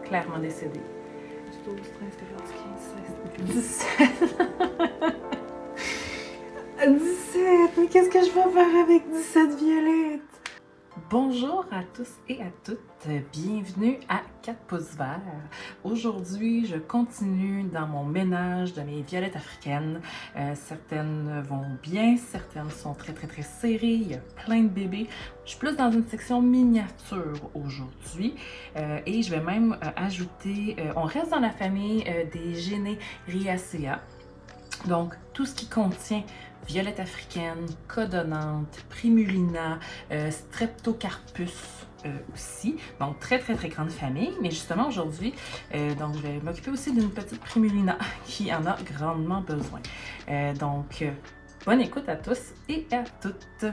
clairement décédée. 12, 13, 14, 15, 16, 17. 17! Mais qu'est-ce que je vais faire avec 17 violettes? Bonjour à tous et à toutes, bienvenue à 4 pouces verts. Aujourd'hui, je continue dans mon ménage de mes violettes africaines. Certaines vont bien, certaines sont très serrées, il y a plein de bébés. Je suis plus dans une section miniature aujourd'hui et je vais même ajouter, on reste dans la famille des Generiaceae. Donc, tout ce qui contient violette africaine, codonante, primulina, streptocarpus aussi. Donc, très grande famille. Mais justement, aujourd'hui, donc je vais m'occuper aussi d'une petite primulina qui en a grandement besoin. Donc, bonne écoute à tous et à toutes!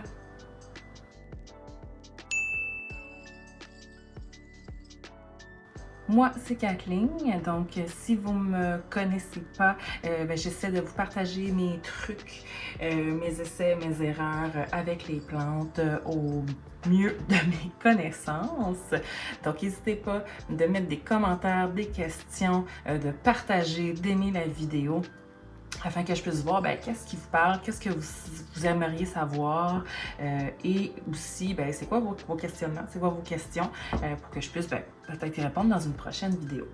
Moi, c'est Kathleen, donc si vous ne me connaissez pas, j'essaie de vous partager mes trucs, mes essais, mes erreurs avec les plantes au mieux de mes connaissances. Donc, n'hésitez pas de mettre des commentaires, des questions, de partager, d'aimer la vidéo, afin que je puisse voir qu'est-ce qui vous parle, qu'est-ce que vous aimeriez savoir et aussi c'est quoi vos questionnements, c'est quoi vos questions pour que je puisse peut-être y répondre dans une prochaine vidéo.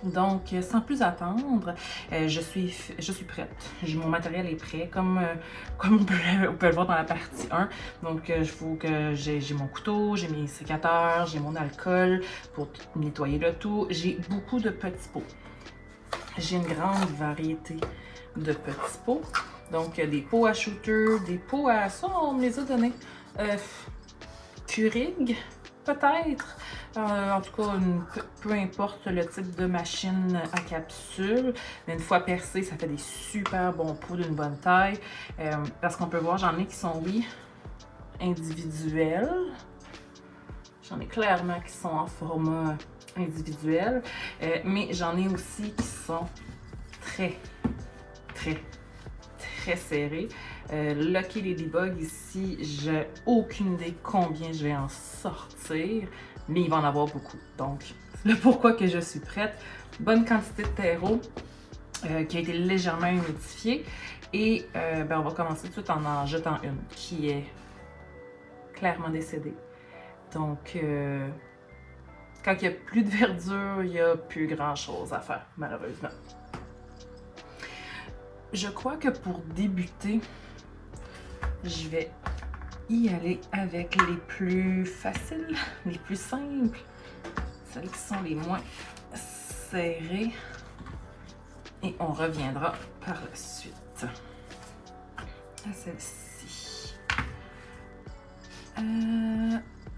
Donc, sans plus attendre, je suis prête. Mon matériel est prêt, comme on peut le voir dans la partie 1. Donc, il faut que j'ai mon couteau, j'ai mes sécateurs, j'ai mon alcool pour nettoyer le tout. J'ai beaucoup de petits pots. J'ai une grande variété de petits pots. Donc, des pots à shooter, des pots à... Ça, on me les a donnés. Keurig, peut-être. En tout cas, peu importe le type de machine à capsule. Mais une fois percé, ça fait des super bons pots d'une bonne taille. Parce qu'on peut voir, j'en ai qui sont, oui, individuels. J'en ai clairement qui sont en format individuel, mais j'en ai aussi qui sont très serrés. Lucky Ladybug ici, j'ai aucune idée combien je vais en sortir, mais il va en avoir beaucoup. Donc, c'est le pourquoi que je suis prête. Bonne quantité de terreau qui a été légèrement humidifié. Et on va commencer tout de suite en jetant une qui est clairement décédée. Donc, quand il n'y a plus de verdure, il n'y a plus grand-chose à faire, malheureusement. Je crois que pour débuter, je vais y aller avec les plus faciles, les plus simples, celles qui sont les moins serrées. Et on reviendra par la suite à celle-ci.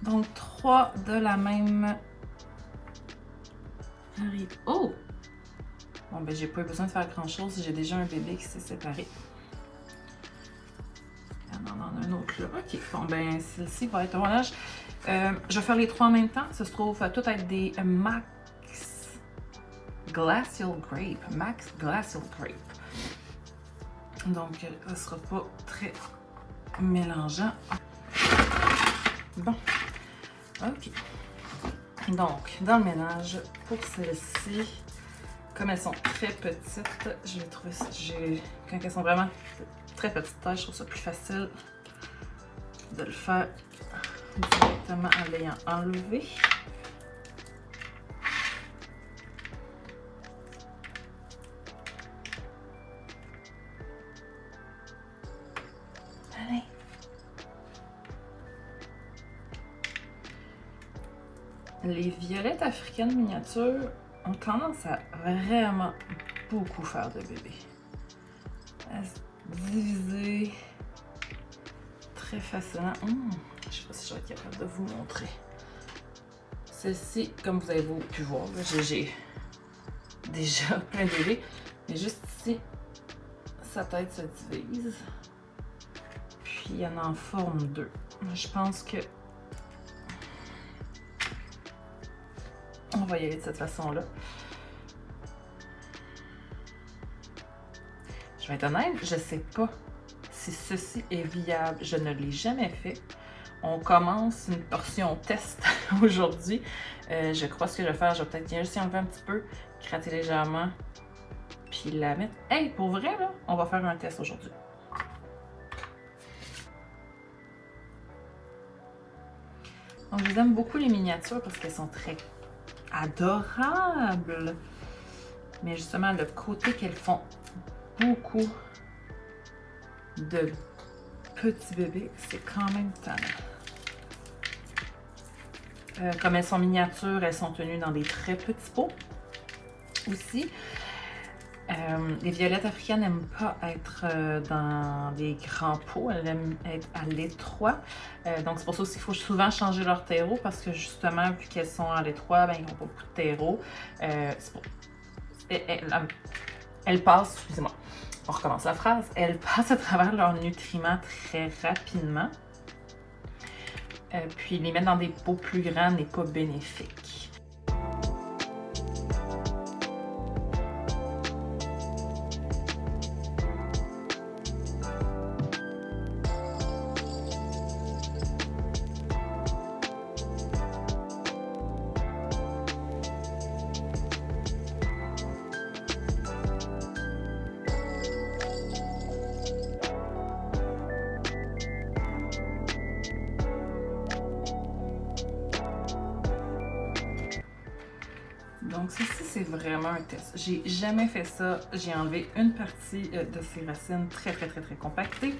Donc, 3 de la même... Oh! Bon, j'ai pas eu besoin de faire grand-chose. J'ai déjà un bébé qui s'est séparé. Il y en a un autre là. OK. Bon, celle-ci va être au âge. Je vais faire les 3 en même temps. Ça se trouve tout être des Max Glacial Grape. Max Glacial Grape. Donc, ça sera pas très mélangeant. Bon. OK. Donc, dans le ménage, pour celles-ci, comme elles sont très petites, je vais trouver ça. Quand elles sont vraiment très petites tailles, je trouve ça plus facile de le faire directement en l'ayant enlevé. Allez! Les violettes africaines miniatures ont tendance à vraiment beaucoup faire de bébés. À se diviser très facilement. Je ne sais pas si je vais être capable de vous montrer. Celle-ci, comme vous avez pu voir, j'ai déjà plein de bébés. Mais juste ici, sa tête se divise. Puis il y en a en forme 2. Je pense que on va y aller de cette façon-là. Je vais être honnête, je ne sais pas si ceci est viable. Je ne l'ai jamais fait. On commence une portion test aujourd'hui. Je crois ce que je vais faire, je vais peut-être juste y enlever un petit peu, gratter légèrement, puis la mettre. Hey, pour vrai, là, on va faire un test aujourd'hui. Donc, je aime beaucoup les miniatures parce qu'elles sont très adorables. Mais justement, le côté qu'elles font beaucoup de petits bébés, c'est quand même tannant. Comme elles sont miniatures, elles sont tenues dans des très petits pots aussi. Les violettes africaines n'aiment pas être dans des grands pots, elles aiment être à l'étroit. Donc c'est pour ça aussi qu'il faut souvent changer leur terreau parce que justement, vu qu'elles sont à l'étroit, ben, ils n'ont pas beaucoup de terreau. Elles passent, excusez-moi, on recommence la phrase, elles passent à travers leurs nutriments très rapidement. Puis les mettre dans des pots plus grands n'est pas bénéfique. Donc ceci, c'est vraiment un test. J'ai jamais fait ça. J'ai enlevé une partie de ces racines très compactées.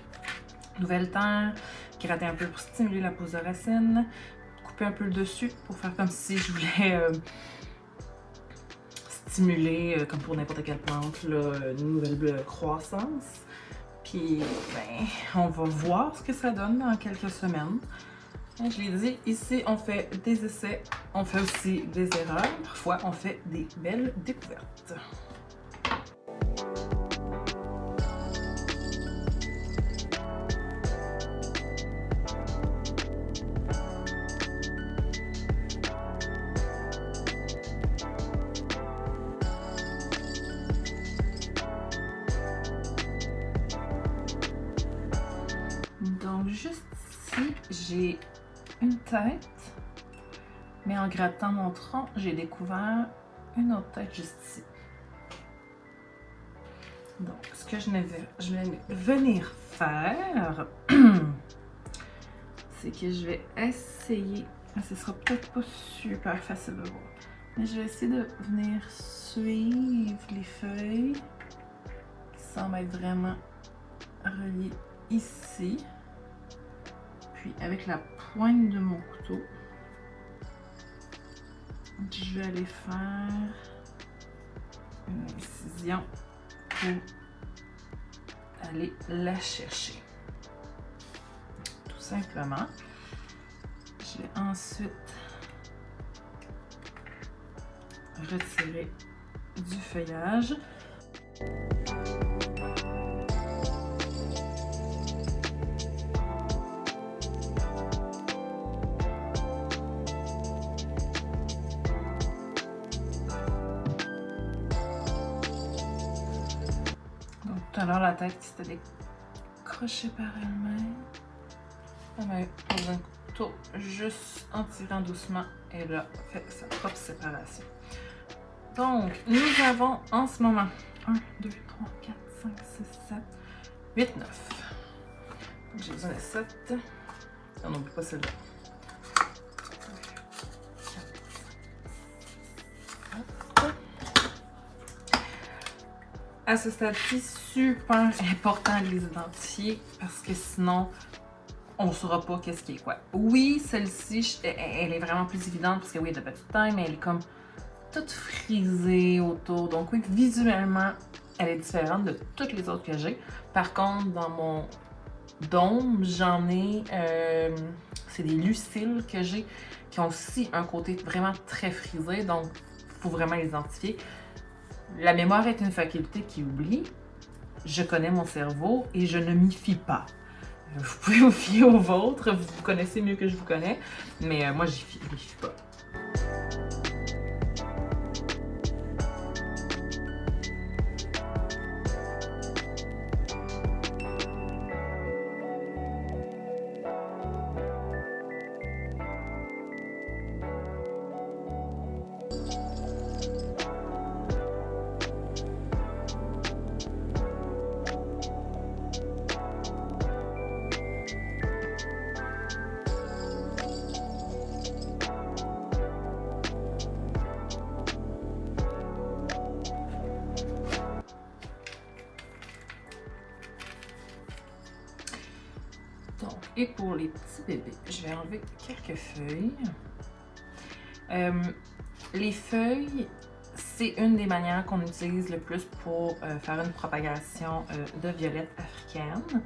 Nouvelle terre, gratter un peu pour stimuler la pose de racine, couper un peu le dessus pour faire comme si je voulais stimuler, comme pour n'importe quelle plante, là, une nouvelle croissance. Puis, ben, on va voir ce que ça donne dans quelques semaines. Je l'ai dit, ici, on fait des essais, on fait aussi des erreurs. Parfois, on fait des belles découvertes. Donc, juste ici, j'ai une tête, mais en grattant mon tronc, j'ai découvert une autre tête juste ici. Donc, ce que je vais venir faire, c'est que je vais essayer, ce sera peut-être pas super facile de voir, mais je vais essayer de venir suivre les feuilles qui semblent être vraiment reliées ici. Puis avec la pointe de mon couteau, je vais aller faire une incision pour aller la chercher. Tout simplement. Je vais ensuite retirer du feuillage. Tout à l'heure, la tête qui s'était décrochée par elle-même. On va poser un couteau juste en tirant doucement. Et là, fait sa propre séparation. Donc, nous avons en ce moment 1, 2, 3, 4, 5, 6, 7, 8, 9. Donc, j'ai besoin de 7. On n'oublie pas celle-là. À ce stade-ci, super important de les identifier parce que sinon, on ne saura pas qu'est-ce qui est quoi. Oui, celle-ci, elle est vraiment plus évidente parce que oui, elle a de petite taille, mais elle est comme toute frisée autour. Donc oui, visuellement, elle est différente de toutes les autres que j'ai. Par contre, dans mon dôme, j'en ai, c'est des lucilles que j'ai qui ont aussi un côté vraiment très frisé. Donc, il faut vraiment les identifier. La mémoire est une faculté qui oublie. Je connais mon cerveau et je ne m'y fie pas. Vous pouvez vous fier au vôtre, vous connaissez mieux que je vous connais, mais moi, je m'y fie pas. Et pour les petits bébés, je vais enlever quelques feuilles. Les feuilles, c'est une des manières qu'on utilise le plus pour faire une propagation de violettes africaines.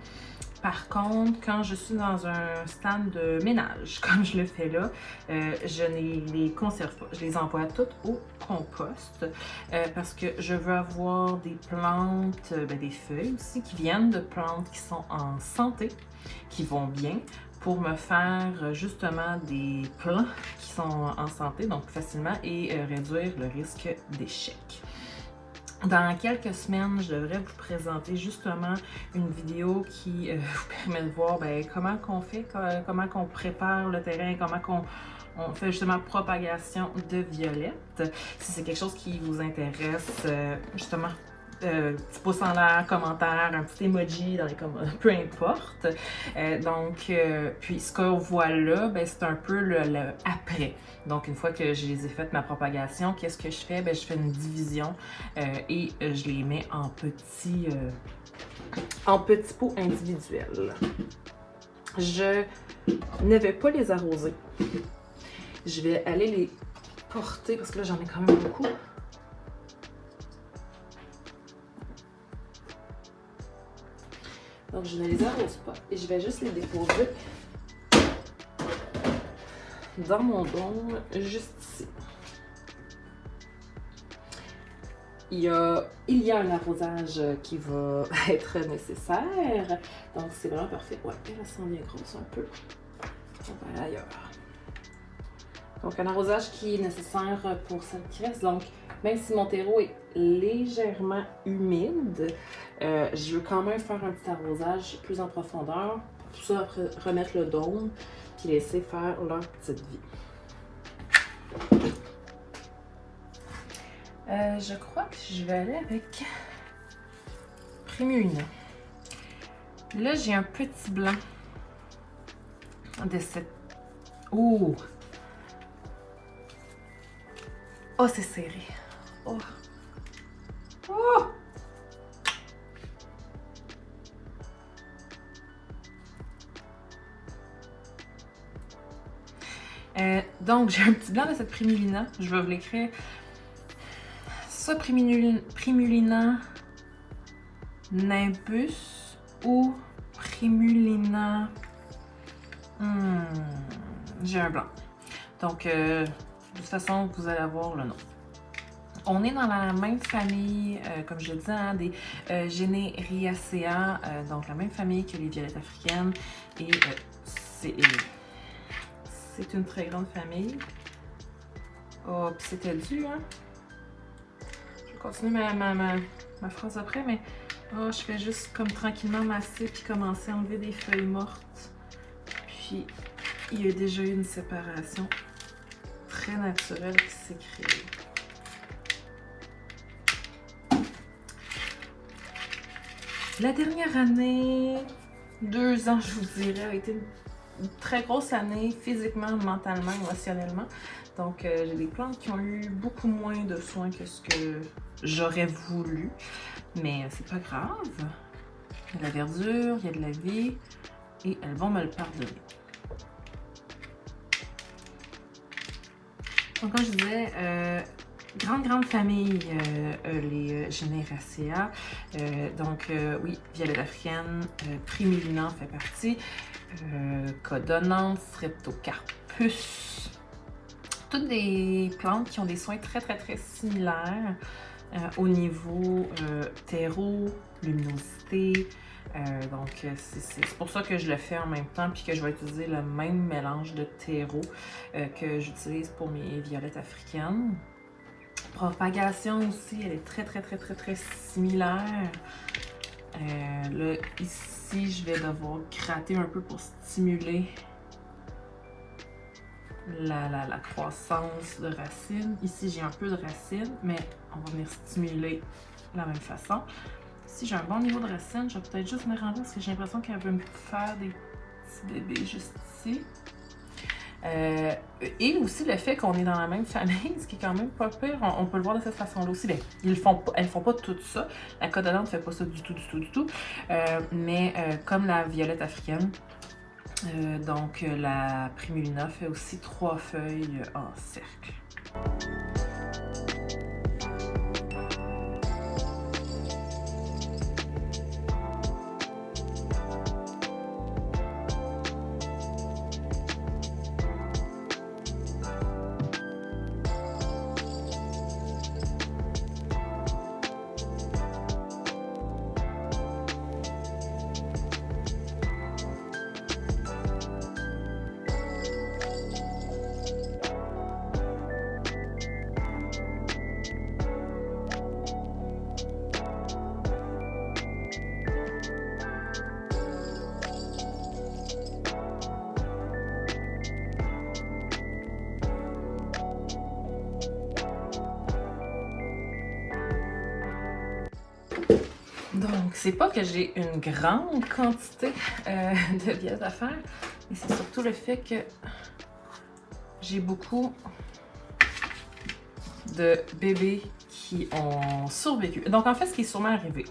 Par contre, quand je suis dans un stand de ménage, comme je le fais là, je ne les conserve pas. Je les envoie toutes au compost parce que je veux avoir des plantes, des feuilles aussi, qui viennent de plantes qui sont en santé, qui vont bien, pour me faire justement des plants qui sont en santé, donc facilement, et réduire le risque d'échec. Dans quelques semaines, je devrais vous présenter justement une vidéo qui vous permet de voir comment qu'on fait, comment qu'on prépare le terrain, comment on fait justement propagation de violettes. Si c'est quelque chose qui vous intéresse, justement, petit pouce en l'air, commentaire, un petit emoji dans les commentaires, peu importe. Puis ce qu'on voit là, c'est un peu le après. Donc, une fois que je les ai fait ma propagation, qu'est-ce que je fais? Je fais une division et je les mets en petits pots individuels. Je ne vais pas les arroser. Je vais aller les porter parce que là, j'en ai quand même beaucoup. Donc, je ne les arrose pas et je vais juste les déposer dans mon dôme, juste ici. Il y a un arrosage qui va être nécessaire. Donc, c'est vraiment parfait. Ouais, elle sent bien grosse un peu. On va aller ailleurs. Donc, un arrosage qui est nécessaire pour cette qui reste. Donc, même si mon terreau est légèrement humide, je veux quand même faire un petit arrosage plus en profondeur. Pour ça, après, remettre le dôme puis laisser faire leur petite vie. Je crois que je vais aller avec Primulina. Là, j'ai un petit blanc de cette... Oh! Oh, c'est serré. Oh! Oh! Donc, j'ai un petit blanc de cette Primulina. Je vais vous l'écrire. Ça, Primulina nimbus ou Primulina... j'ai un blanc. Donc, de toute façon, vous allez avoir le nom. On est dans la même famille, comme je le disais, hein, des Generiaceae, donc la même famille que les violettes africaines. Et c'est une très grande famille. Oh, puis c'était dû, hein? Je vais continuer ma phrase après, mais oh, je fais juste comme tranquillement masser puis commencer à enlever des feuilles mortes. Puis, il y a déjà eu une séparation très naturelle qui s'est créée. La dernière année, 2 ans, je vous dirais, a été une très grosse année physiquement, mentalement, émotionnellement. Donc, j'ai des plantes qui ont eu beaucoup moins de soins que ce que j'aurais voulu. Mais c'est pas grave. Il y a de la verdure, il y a de la vie et elles vont me le pardonner. Donc, comme je disais, grande famille, les Generaceae. Oui, violette africaine, Primulina en fait partie. Codonanthe, Streptocarpus. Toutes des plantes qui ont des soins très similaires au niveau terreau, luminosité. C'est pour ça que je le fais en même temps puis que je vais utiliser le même mélange de terreau que j'utilise pour mes violettes africaines. Propagation aussi, elle est très similaire. Là, ici, je vais devoir gratter un peu pour stimuler la croissance de racines. Ici, j'ai un peu de racines, mais on va venir stimuler de la même façon. Si j'ai un bon niveau de racines, je vais peut-être juste me rendre parce que j'ai l'impression qu'elle veut me faire des petits bébés juste ici. Et aussi le fait qu'on est dans la même famille, ce qui est quand même pas pire, on peut le voir de cette façon-là aussi. Bien, elles font pas tout ça. La codonanthe ne fait pas ça du tout. Mais comme la violette africaine, Donc la Primulina fait aussi 3 feuilles en cercle. Donc, c'est pas que j'ai une grande quantité de vieilles à faire, mais c'est surtout le fait que j'ai beaucoup de bébés qui ont survécu. Donc, en fait, ce qui est sûrement arrivé,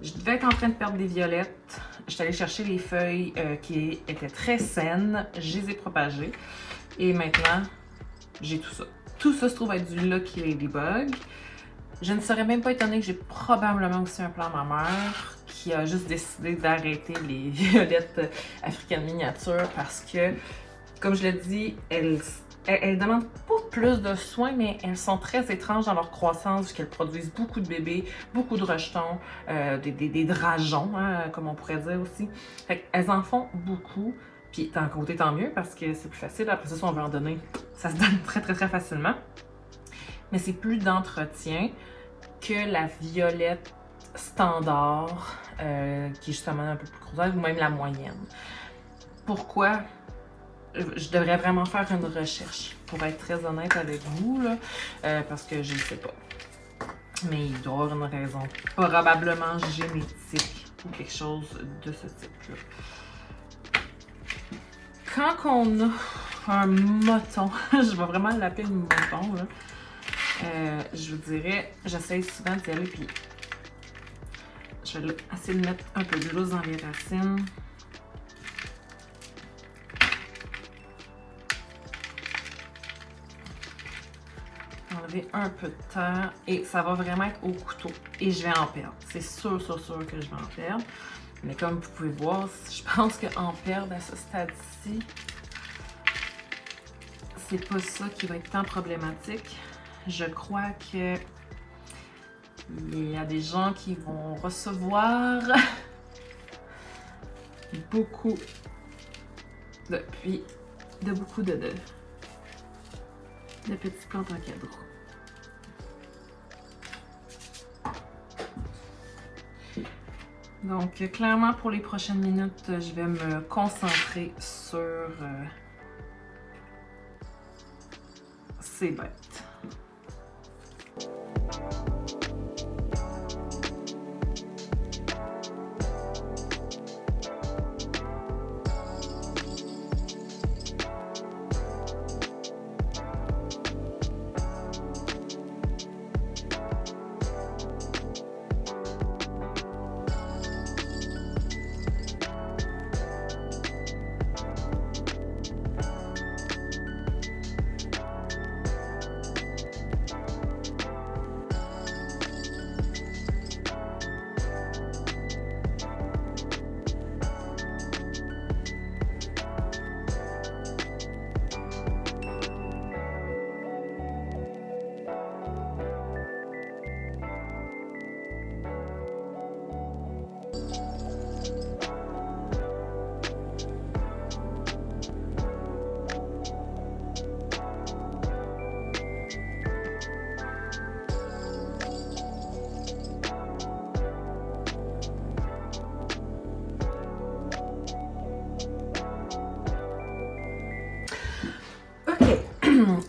je devais être en train de perdre des violettes. Je suis allée chercher les feuilles qui étaient très saines. Je les ai propagées. Et maintenant, j'ai tout ça. Tout ça se trouve être du Lucky Ladybug. Je ne serais même pas étonnée que j'ai probablement aussi un plan à ma mère qui a juste décidé d'arrêter les violettes africaines miniatures parce que, comme je l'ai dit, elles demandent pas plus de soins, mais elles sont très étranges dans leur croissance puisqu'elles produisent beaucoup de bébés, beaucoup de rejetons, des drageons, hein, comme on pourrait dire aussi. Fait elles en font beaucoup. Puis d'un côté, tant mieux parce que c'est plus facile. Après ça, si on veut en donner, ça se donne très facilement. Mais c'est plus d'entretien que la violette standard, qui est justement un peu plus grosse, ou même la moyenne. Pourquoi? Je devrais vraiment faire une recherche, pour être très honnête avec vous, là, parce que je ne sais pas. Mais il doit y avoir une raison, probablement génétique, ou quelque chose de ce type-là. Quand on a un moton, je vais vraiment l'appeler le moton, là, je vous dirais, j'essaie souvent d'y aller, puis je vais essayer de mettre un peu de lousse dans les racines. Enlever un peu de terre et ça va vraiment être au couteau. Et je vais en perdre. C'est sûr que je vais en perdre. Mais comme vous pouvez voir, je pense qu'en perdre à ce stade-ci, c'est pas ça qui va être tant problématique. Je crois que il y a des gens qui vont recevoir beaucoup de petites plantes en cadeau. Donc, clairement, pour les prochaines minutes, je vais me concentrer sur ces bêtes.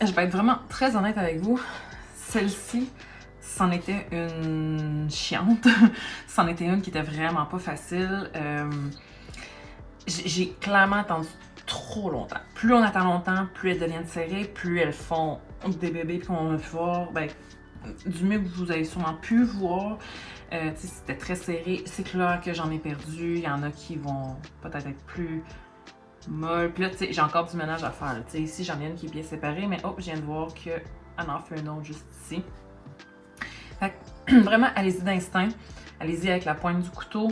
Je vais être vraiment très honnête avec vous. Celle-ci, c'en était une chiante. C'en était une qui était vraiment pas facile. J'ai clairement attendu trop longtemps. Plus on attend longtemps, plus elles deviennent serrées, plus elles font des bébés. Puis on a pu voir, ben, du mieux que vous avez sûrement pu voir, c'était très serré. C'est clair que j'en ai perdu. Il y en a qui vont peut-être être plus molle. Puis là, tu sais, j'ai encore du ménage à faire. Tu sais, ici, j'en ai une qui est bien séparée, mais oh, je viens de voir qu'elle en fait une autre juste ici. Fait que, vraiment, allez-y d'instinct. Allez-y avec la pointe du couteau.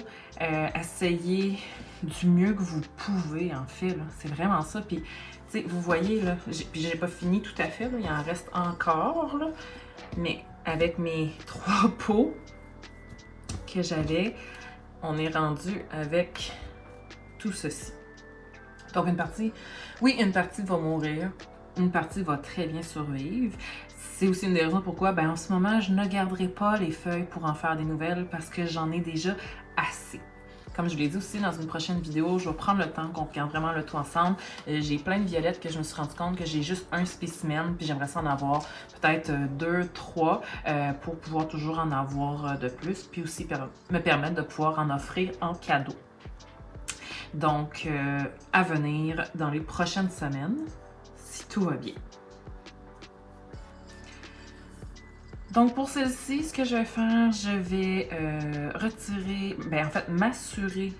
Essayez du mieux que vous pouvez, en fait. C'est vraiment ça. Puis, tu sais, vous voyez, là, j'ai pas fini tout à fait. Là, il en reste encore, là. Mais avec mes 3 pots que j'avais, on est rendu avec tout ceci. Donc, une partie va mourir. Une partie va très bien survivre. C'est aussi une des raisons pourquoi, ben, en ce moment, je ne garderai pas les feuilles pour en faire des nouvelles parce que j'en ai déjà assez. Comme je vous l'ai dit aussi dans une prochaine vidéo, je vais prendre le temps qu'on regarde vraiment le tout ensemble. J'ai plein de violettes que je me suis rendu compte que j'ai juste un spécimen, puis j'aimerais ça en avoir peut-être 2, 3 pour pouvoir toujours en avoir de plus, puis aussi me permettre de pouvoir en offrir en cadeau. Donc, à venir dans les prochaines semaines, si tout va bien. Donc pour celle-ci, ce que je vais faire, je vais retirer, ben en fait m'assurer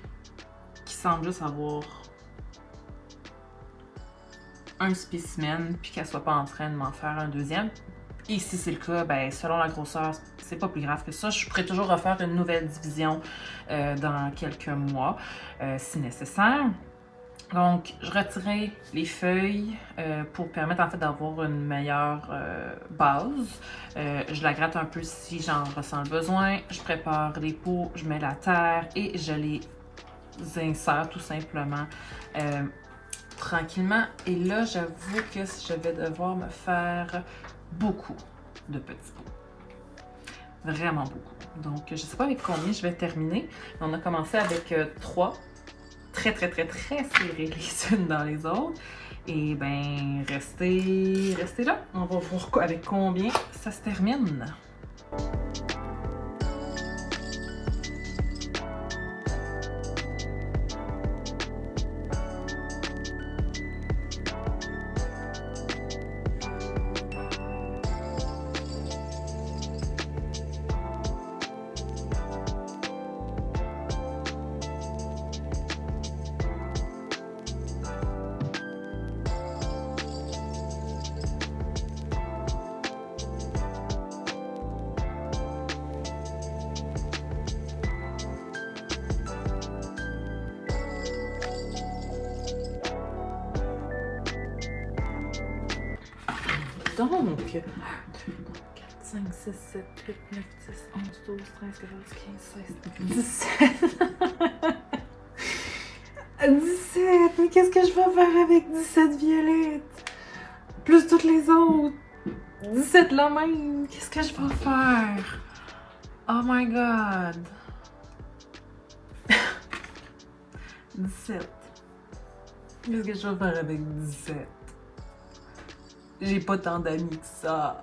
qu'il semble juste avoir un spécimen puis qu'elle soit pas en train de m'en faire un deuxième. Et si c'est le cas, ben selon la grosseur, c'est pas plus grave que ça. Je pourrais toujours refaire une nouvelle division dans quelques mois si nécessaire. Donc, je retirais les feuilles pour permettre en fait d'avoir une meilleure base. Je la gratte un peu si j'en ressens le besoin. Je prépare les pots, je mets la terre et je les insère tout simplement tranquillement. Et là, j'avoue que je vais devoir me faire beaucoup de petits pots. Vraiment beaucoup. Donc, je ne sais pas avec combien je vais terminer. On a commencé avec 3. Très serrées les unes dans les autres. Et ben, restez là. On va voir avec combien ça se termine. Donc, 1, 2, 3, 4, 5, 6, 7, 8, 9, 10, 11, 12, 13, 14, 15, 16, 17. 17! Mais qu'est-ce que je vais faire avec 17 violettes? Plus toutes les autres. 17 la même. Qu'est-ce que je vais faire? Oh my god. 17. Qu'est-ce que je vais faire avec 17? J'ai pas tant d'amis que ça.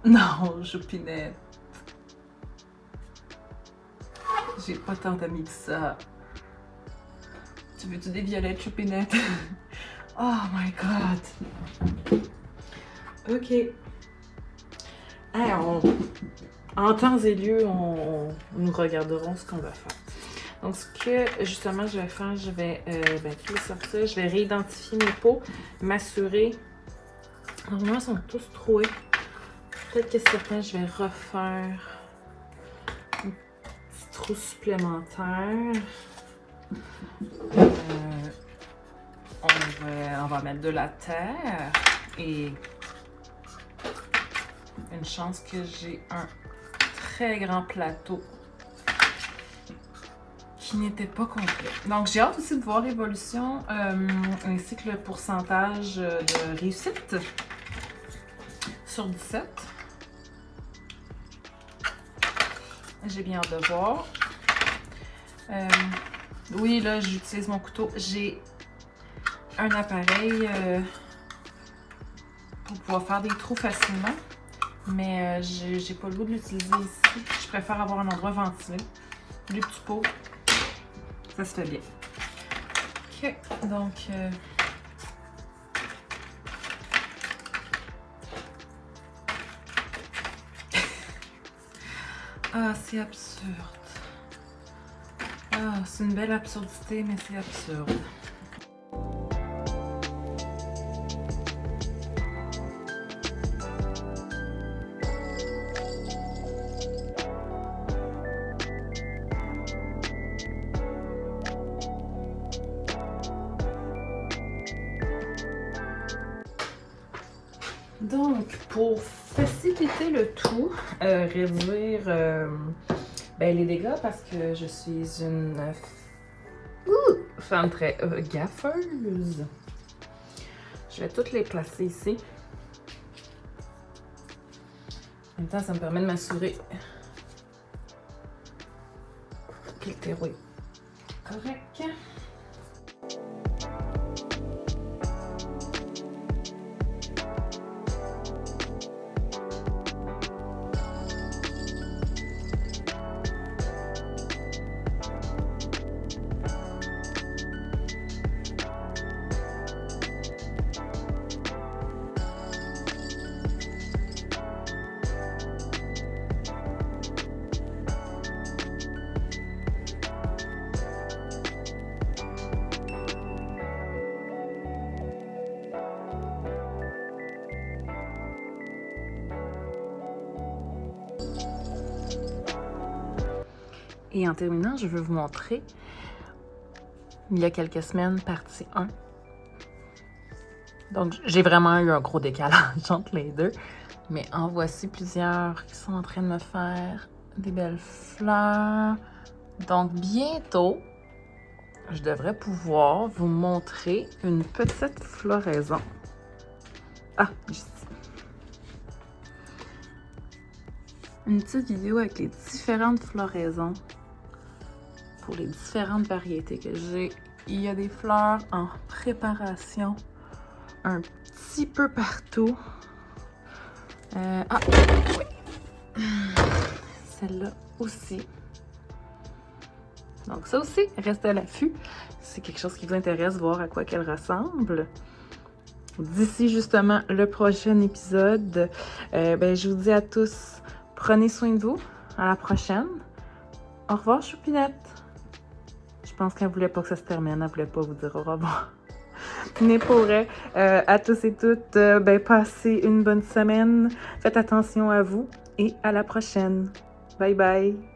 Non, choupinette. J'ai pas tant d'amis que ça. Tu veux-tu des violettes, choupinette? Oh my god. Ok. Hey, en temps et lieu, nous regarderons ce qu'on va faire. Donc, ce que justement je vais faire, je vais tout les sortir, je vais réidentifier mes pots, m'assurer. Normalement, ils sont tous troués. Peut-être que certains, je vais refaire un petit trou supplémentaire. On va mettre de la terre et une chance que j'ai un très grand plateau qui n'était pas complet. Donc, j'ai hâte aussi de voir l'évolution ainsi que le pourcentage de réussite sur 17. J'ai bien hâte de voir. Oui, là, j'utilise mon couteau. J'ai un appareil pour pouvoir faire des trous facilement, mais j'ai pas le goût de l'utiliser ici. Je préfère avoir un endroit ventilé. Les petits pots, ça se fait bien. Ok, donc ah, c'est absurde. Ah, c'est une belle absurdité, mais c'est absurde. Donc, pour faciliter le tout, réduire les dégâts parce que je suis une femme très gaffeuse. Je vais toutes les placer ici. En même temps, ça me permet de m'assurer que le terreau est correct. Et en terminant, je veux vous montrer, il y a quelques semaines, partie 1. Donc, j'ai vraiment eu un gros décalage entre les deux. Mais en voici plusieurs qui sont en train de me faire des belles fleurs. Donc, bientôt, je devrais pouvoir vous montrer une petite floraison. Ah, juste ici. Une petite vidéo avec les différentes floraisons pour les différentes variétés que j'ai. Il y a des fleurs en préparation un petit peu partout. Oui. Celle-là aussi. Donc ça aussi, reste à l'affût. C'est quelque chose qui vous intéresse, voir à quoi qu'elle ressemble. D'ici justement le prochain épisode, je vous dis à tous, prenez soin de vous. À la prochaine. Au revoir, Choupinette. Je pense qu'elle voulait pas que ça se termine. Elle voulait pas vous dire au revoir. Mais pour vrai, à tous et toutes, passez une bonne semaine. Faites attention à vous et à la prochaine. Bye bye.